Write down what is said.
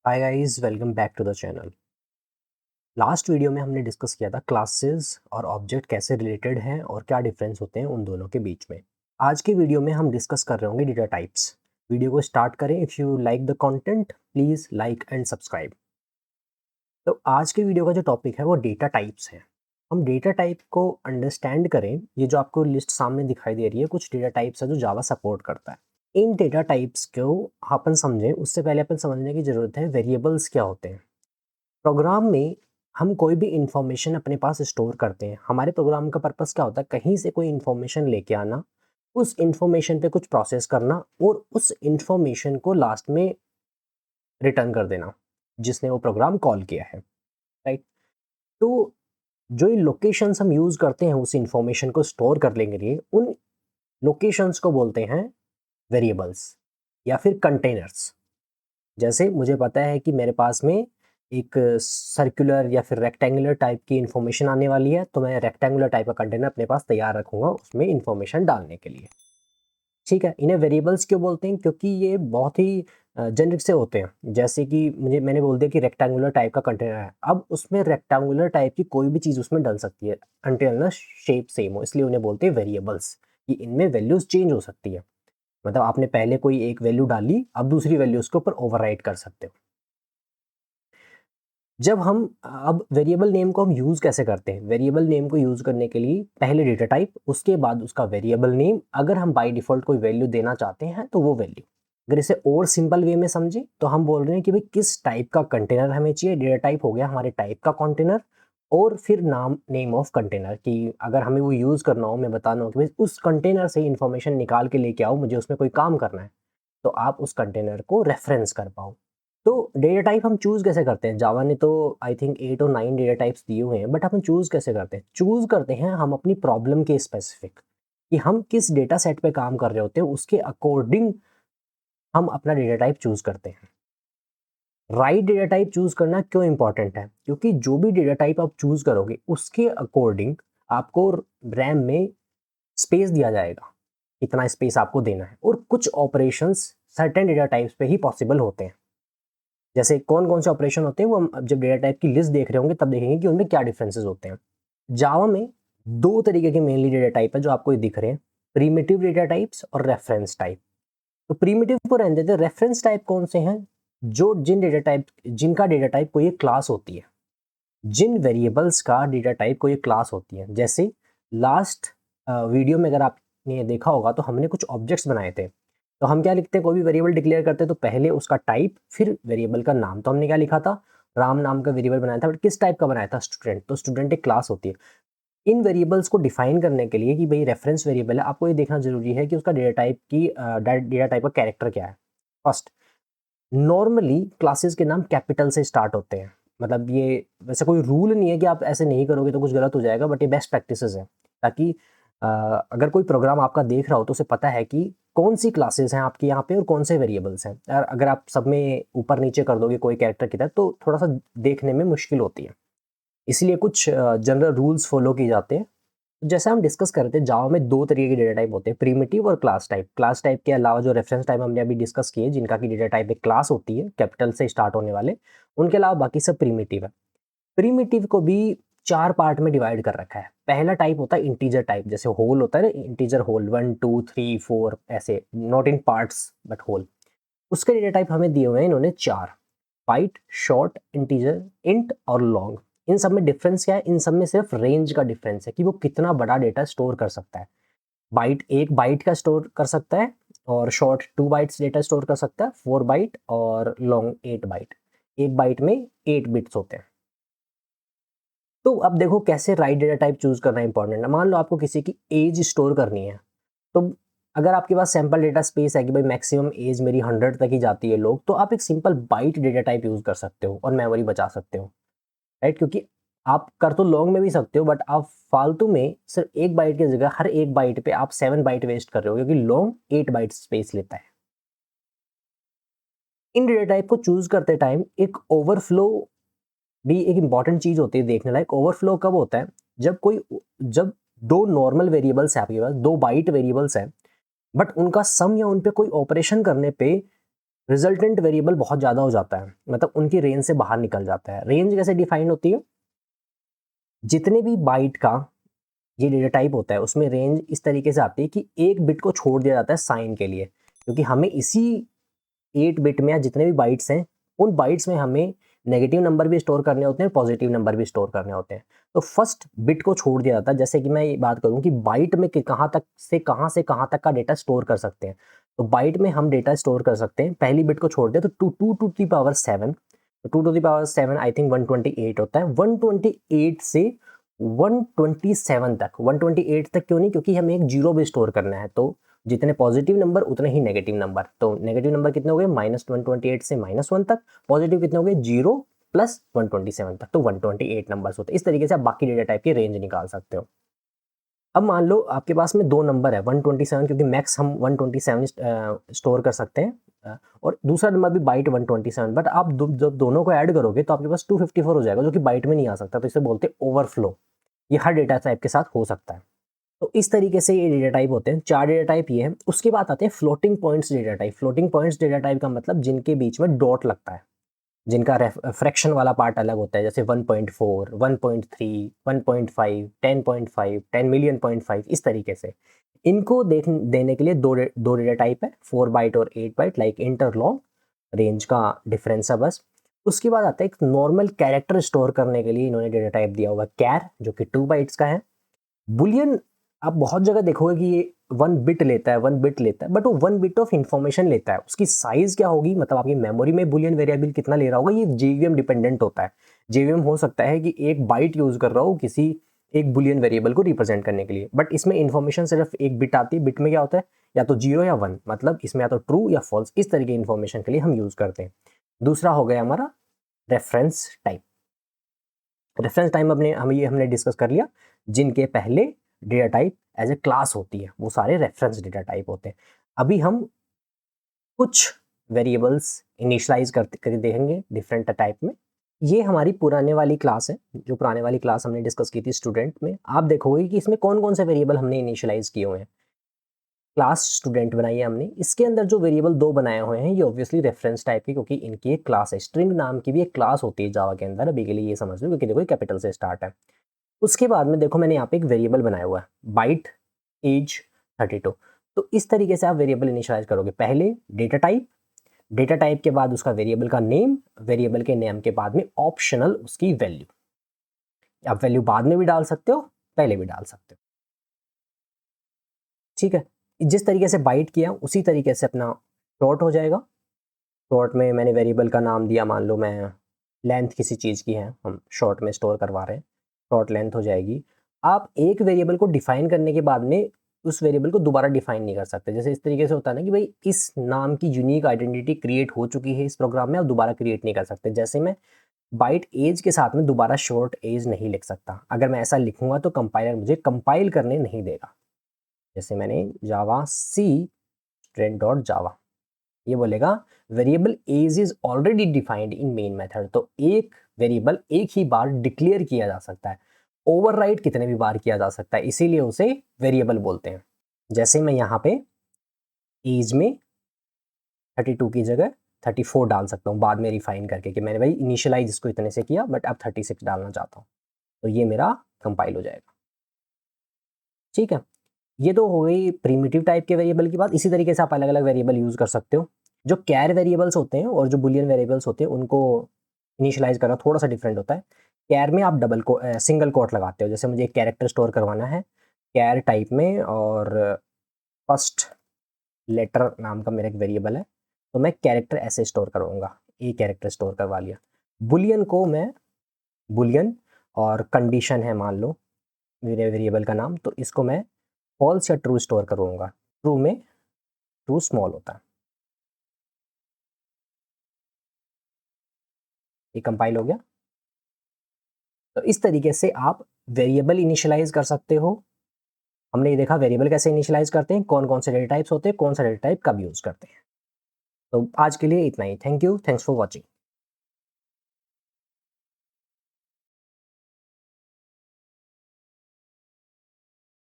Hi guys, welcome back to the channel. Last video में हमने discuss किया था क्लासेस और ऑब्जेक्ट कैसे रिलेटेड हैं और क्या डिफरेंस होते हैं उन दोनों के बीच में। आज के वीडियो में हम डिस्कस कर रहे होंगे डेटा टाइप्स। वीडियो को स्टार्ट करें। If you like the content please like and subscribe. तो आज के वीडियो का जो टॉपिक है वो डेटा टाइप्स है। हम डेटा टाइप को अंडरस्टैंड करें। ये जो आपको लिस्ट सामने दिखाई दे रही है, कुछ डेटा टाइप्स है जो जावा सपोर्ट करता है। इन डेटा टाइप्स को अपन समझें उससे पहले अपन समझने की ज़रूरत है वेरिएबल्स क्या होते हैं। प्रोग्राम में हम कोई भी इंफॉर्मेशन अपने पास स्टोर करते हैं। हमारे प्रोग्राम का पर्पस क्या होता है? कहीं से कोई इंफॉर्मेशन लेके आना, उस इंफॉर्मेशन पे कुछ प्रोसेस करना और उस इंफॉर्मेशन को लास्ट में रिटर्न कर देना जिसने वो प्रोग्राम कॉल किया है, राइट? तो जो ये लोकेशंस हम यूज़ करते हैं उस इंफॉर्मेशन को स्टोर करने के लिए, उन लोकेशंस को बोलते हैं वेरिएबल्स या फिर कंटेनर्स। जैसे मुझे पता है कि मेरे पास में एक सर्कुलर या फिर रेक्टेंगुलर टाइप की इन्फॉर्मेशन आने वाली है, तो मैं रेक्टेंगुलर टाइप का कंटेनर अपने पास तैयार रखूँगा उसमें इन्फॉर्मेशन डालने के लिए। ठीक है, इन्हें वेरिएबल्स क्यों बोलते हैं? क्योंकि ये बहुत ही जेनेरिक से होते हैं। जैसे कि मैंने बोल दिया कि रेक्टेंगुलर टाइप का कंटेनर है, अब उसमें रेक्टेंगुलर टाइप की कोई भी चीज़ उसमें डल सकती है अनटिल अनलेस शेप सेम हो, इसलिए उन्हें बोलते हैं वेरिएबल्स। कि इनमें वैल्यूज़ चेंज हो सकती है। मतलब आपने पहले कोई एक वैल्यू डाली, अब दूसरी वैल्यू उसके ऊपर ओवरराइट कर सकते हो। जब हम अब वेरिएबल नेम को हम यूज़ कैसे करते हैं? वेरिएबल नेम को यूज़ करने के लिए पहले डेटा टाइप, उसके बाद उसका वेरिएबल नेम। अगर हम बाय डिफ़ॉल्ट कोई वैल्यू देना चाहते हैं तो वो वैल्यू। अगर इसे और सिंपल वे में समझें तो हम बोल रहे हैं कि भाई किस टाइप का कंटेनर हमें चाहिए। डेटा टाइप हो गया हमारे टाइप का कंटेनर, और फिर नेम ऑफ कंटेनर कि अगर हमें वो यूज़ करना हो, मैं बताना हो कि भाई उस कंटेनर से इन्फॉर्मेशन निकाल के लेके आओ, मुझे उसमें कोई काम करना है, तो आप उस कंटेनर को रेफ़रेंस कर पाओ। तो डेटा टाइप हम चूज़ कैसे करते हैं? जावा ने तो आई थिंक 8 और 9 डेटा टाइप्स दिए हुए हैं, बट हम चूज़ कैसे करते हैं? चूज़ करते हैं हम अपनी प्रॉब्लम के स्पेसिफिक, कि हम किस डेटा सेट पे काम कर रहे होते हैं, उसके अकॉर्डिंग हम अपना डेटा टाइप चूज़ करते हैं। राइट डेटा टाइप चूज़ करना क्यों इंपॉर्टेंट है? क्योंकि जो भी डेटा टाइप आप चूज़ करोगे, उसके अकॉर्डिंग आपको रैम में स्पेस दिया जाएगा, इतना स्पेस आपको देना है, और कुछ ऑपरेशंस सर्टेन डेटा टाइप्स पे ही पॉसिबल होते हैं। जैसे कौन-कौन से ऑपरेशन होते हैं वो हम अब जब डेटा टाइप की लिस्ट देख रहे होंगे तब देखेंगे कि उनमें क्या डिफरेंसेस होते हैं। जावा में 2 तरीके के मेनली डेटा टाइप है जो आपको ये दिख रहे हैं, प्रिमिटिव डेटा टाइप्स और रेफरेंस टाइप। तो प्रिमिटिव को रहने देते हैं। रेफरेंस टाइप कौन से हैं? जो जिनका डेटा टाइप कोई एक क्लास होती है। जिन वेरिएबल्स का डेटा टाइप कोई एक क्लास होती है। जैसे लास्ट वीडियो में अगर आपने देखा होगा तो हमने कुछ ऑब्जेक्ट्स बनाए थे। तो हम क्या लिखते हैं? कोई भी वेरिएबल डिक्लेयर करते हैं तो पहले उसका टाइप, फिर वेरिएबल का नाम। तो हमने क्या लिखा था? राम नाम का वेरिएबल बनाया था, बट किस टाइप का बनाया था? स्टूडेंट। तो स्टूडेंट एक क्लास होती है। इन वेरिएबल्स को डिफाइन करने के लिए कि भाई रेफरेंस वेरिएबल है, आपको ये देखना जरूरी है कि उसका डेटा टाइप का कैरेक्टर क्या है। फर्स्ट, नॉर्मली क्लासेस के नाम कैपिटल से स्टार्ट होते हैं। मतलब ये वैसे कोई रूल नहीं है कि आप ऐसे नहीं करोगे तो कुछ गलत हो जाएगा, बट ये बेस्ट प्रैक्टिसेस है, ताकि अगर कोई प्रोग्राम आपका देख रहा हो तो उसे पता है कि कौन सी क्लासेस हैं आपकी यहाँ पे और कौन से वेरिएबल्स हैं। और अगर आप सब में ऊपर नीचे कर दोगे कोई कैरेक्टर की तरह तो थोड़ा सा देखने में मुश्किल होती है। इसलिए कुछ जनरल रूल्स फॉलो किए जाते हैं। जैसे हम डिस्कस कर रहे थे, जावा में 2 तरीके के डेटा टाइप होते हैं, प्रिमिटिव और क्लास टाइप। क्लास टाइप के अलावा जो रेफरेंस टाइप हमने अभी डिस्कस किए, जिनका की डेटा टाइप एक क्लास होती है, कैपिटल से स्टार्ट होने वाले, उनके अलावा बाकी सब प्रिमिटिव है। प्रिमिटिव को भी 4 पार्ट में डिवाइड कर रखा है। पहला टाइप होता है इंटीजर टाइप, जैसे होल होता है ना, इंटीजर होल 1, 2, 3, 4 ऐसे, not in parts but whole. उसके डेटा टाइप हमें दिए हुए हैं इन्होंने 4, बाइट, शॉर्ट, इंटीजर, इंट और लॉन्ग। इन सब में डिफरेंस क्या है? इन सब में सिर्फ रेंज का डिफरेंस है कि वो कितना बड़ा डेटा स्टोर कर सकता है। बाइट 1 बाइट का स्टोर कर सकता है, और शॉर्ट 2 बाइट्स डेटा स्टोर कर सकता है, 4 बाइट, और लॉन्ग 8 बाइट। 1 बाइट में 8 बिट्स होते हैं। तो अब देखो कैसे राइट डेटा टाइप चूज करना इंपॉर्टेंट है। मान लो आपको किसी की एज स्टोर करनी है, तो अगर आपके पास सैंपल डेटा स्पेस है कि भाई मैक्सिमम एज मेरी 100 तक ही जाती है लोग, तो आप एक simple byte data type use कर सकते हो और मेमोरी बचा सकते हो, राइट? क्योंकि आप कर तो लॉन्ग में भी सकते हो, बट आप फालतू में सिर्फ 1 बाइट की जगह हर 1 बाइट पे आप 7 बाइट वेस्ट कर रहे हो, क्योंकि लॉन्ग 8 बाइट स्पेस लेता है। इन डेटा टाइप को चूज करते टाइम एक ओवरफ्लो भी एक इंपॉर्टेंट चीज होती है देखने लायक। ओवरफ्लो कब होता है? जब 2 नॉर्मल वेरिएबल्स है आपके पास, 2 बाइट वेरिएबल्स है, बट उनका सम या उन पे कोई ऑपरेशन करने पे रिजल्टेंट वेरिएबल बहुत ज़्यादा हो जाता है, मतलब उनकी रेंज से बाहर निकल जाता है। रेंज कैसे डिफाइन होती है? जितने भी बाइट का ये डेटा टाइप होता है उसमें रेंज इस तरीके से आती है कि एक बिट को छोड़ दिया जाता है साइन के लिए, क्योंकि हमें इसी 8 बिट में या जितने भी बाइट्स हैं उन बाइट्स में हमें नेगेटिव नंबर भी स्टोर करने होते हैं, पॉजिटिव नंबर भी स्टोर करने होते हैं। तो फर्स्ट बिट को छोड़ दिया जाता है। जैसे कि मैं ये बात करूं कि बाइट में कहाँ से कहाँ तक का डेटा स्टोर कर सकते हैं, तो बाइट में हम डेटा स्टोर कर सकते हैं, पहली बिट को छोड़ दिया तो टू टू दी पावर 7, तो 2 to the power 7 I think 128 होता है। 128 से 127 तक, 128 तक क्यों नहीं, क्योंकि हमें एक जीरो भी स्टोर करना है, तो जितने पॉजिटिव नंबर उतने ही नेगेटिव नंबर। तो नेगेटिव नंबर कितने हो गए? -128 से -1 तक। पॉजिटिव कितने हो गए? 0 प्लस 127 तक, तो 128 नंबर्स होते हैं। इस तरीके से आप बाकी डेटा टाइप की रेंज निकाल सकते हो। अब मान लो आपके पास में दो नंबर है 127, क्योंकि मैक्स हम 127 स्टोर कर सकते हैं, और दूसरा नंबर भी बाइट 127, बट आप जब दोनों को ऐड करोगे तो आपके पास 254 हो जाएगा, जो कि बाइट में नहीं आ सकता, तो इसे बोलते हैं ओवरफ्लो। ये हर डेटा टाइप के साथ हो सकता है। तो इस तरीके से ये डेटा टाइप होते हैं। 4 डेटा टाइप ये हैं। उसके बाद आते हैं floating points data type. Floating points data type का मतलब जिनके बीच में डॉट लगता है, जिनका फ्रैक्शन वाला पार्ट अलग होता है, जैसे 1.4, 1.3, 1.5, 10.5, 10 मिलियन 0.5, इस तरीके से। इनको देने के लिए दो डेटा टाइप है, 4 बाइट और 8 बाइट, लाइक इंटरलॉन्ग, रेंज का डिफरेंस है बस। उसके बाद आता है एक नॉर्मल कैरेक्टर स्टोर करने के लिए इन्होंने डेटा टाइप दिया हुआ है कैर, जो कि 2 बाइट्स का है। बुलियन आप बहुत जगह देखोगे कि ये 1 बिट लेता है, 1 बिट लेता है, बट वो 1 बिट ऑफ इंफॉर्मेशन लेता है। उसकी साइज क्या होगी, मतलब आपकी मेमोरी में बुलियन वेरिएबल कितना ले रहा होगा, ये जेवीएम डिपेंडेंट होता है। जेवीएम हो सकता है कि एक बाइट यूज कर रहा हो किसी एक बुलियन वेरिएबल को रिप्रेजेंट करने के लिए, बट इसमें इंफॉर्मेशन सिर्फ एक बिट आती है। बिट में क्या होता है, या तो 0 या 1, मतलब इसमें या तो ट्रू या फॉल्स, इस तरह की इंफॉर्मेशन के लिए हम यूज करते हैं। दूसरा हो गया हमारा रेफरेंस टाइप। रेफरेंस टाइम हमने डिस्कस कर लिया। जिनके पहले data type as a class होती है वो सारे रेफरेंस डेटा टाइप होते हैं। अभी हम कुछ वेरिएबल्स इनिशियलाइज करके देखेंगे डिफरेंट टाइप में। ये हमारी पुराने वाली क्लास है, जो पुराने वाली क्लास हमने डिस्कस की थी स्टूडेंट में। आप देखोगे कि इसमें कौन कौन से वेरिएबल हमने इनिशियलाइज किए हुए हैं। क्लास स्टूडेंट बनाई है हमने, इसके अंदर जो वेरिएबल दो बनाए हुए हैं ये ऑब्वियसली रेफरेंस टाइप के, क्योंकि इनकी एक क्लास है। स्ट्रिंग नाम की भी एक क्लास होती है जावा के अंदर, अभी के लिए ये समझ लो, क्योंकि देखो ये कैपिटल से स्टार्ट है। उसके बाद में देखो मैंने यहाँ पे एक वेरिएबल बनाया हुआ है, बाइट एज 32। तो इस तरीके से आप वेरिएबल इनिशियलाइज करोगे। पहले डेटा टाइप, डेटा टाइप के बाद उसका वेरिएबल का नेम, वेरिएबल के नेम के बाद में ऑप्शनल उसकी वैल्यू। आप वैल्यू बाद में भी डाल सकते हो, पहले भी डाल सकते हो, ठीक है। जिस तरीके से बाइट किया उसी तरीके से अपना शॉर्ट हो जाएगा। शॉर्ट में मैंने वेरिएबल का नाम दिया, मान लो मैं लेंथ किसी चीज़ की है, हम शॉर्ट में स्टोर करवा रहे हैं, शॉर्ट लेंथ हो जाएगी। आप एक वेरिएबल को डिफाइन करने के बाद में उस वेरिएबल को दोबारा डिफाइन नहीं कर सकते। जैसे इस तरीके से होता है ना कि भाई इस नाम की यूनिक आइडेंटिटी क्रिएट हो चुकी है इस प्रोग्राम में, आप दोबारा क्रिएट नहीं कर सकते। जैसे मैं बाइट एज के साथ में दोबारा शॉर्ट एज नहीं लिख सकता। अगर मैं ऐसा लिखूंगा तो कंपाइलर मुझे कंपाइल करने नहीं देगा। जैसे मैंने जावा सी स्ट्रिंग डॉट जावा, ये बोलेगा variable as is already defined in main method. तो एक वेरिएबल एक ही बार डिक्लेयर किया जा सकता है, ओवरराइड कितने भी बार किया जा सकता है, इसीलिए उसे वेरिएबल बोलते हैं। जैसे मैं यहाँ पे एज में 32 की जगह 34 डाल सकता हूँ बाद में रिफाइन करके, कि मैंने भाई इनिशियलाइज इसको इतने से किया बट अब 36 डालना चाहता हूँ, तो ये मेरा कंपाइल हो जाएगा, ठीक है। ये तो हो गई प्रीमिटिव टाइप के वेरिएबल की बात। इसी तरीके से आप अलग अलग वेरिएबल यूज़ कर सकते हो। जो कैर वेरिएबल्स होते हैं और जो बुलियन वेरिएबल्स होते हैं उनको इनिशियलाइज करना थोड़ा सा डिफरेंट होता है। कैर में आप सिंगल कोट लगाते हो। जैसे मुझे एक कैरेक्टर स्टोर करवाना है कैर टाइप में, और फर्स्ट लेटर नाम का मेरा एक वेरिएबल है, तो मैं कैरेक्टर ऐसे स्टोर करवाऊंगा, ए कैरेक्टर स्टोर करवा लिया। बुलियन को मैं बुलियन और कंडीशन है मान लो मेरे वेरिएबल का नाम, तो इसको मैं फॉल्स या ट्रू स्टोर करूँगा। ट्रू में ट्रू स्मॉल होता है। ये कंपाइल हो गया। तो इस तरीके से आप वेरिएबल इनिशियलाइज कर सकते हो। हमने ये देखा वेरिएबल कैसे इनिशियलाइज करते हैं, कौन कौन से डेटा टाइप्स होते हैं, कौन सा डेटा टाइप कब यूज़ करते हैं। तो आज के लिए इतना ही। Thank you, thanks for watching.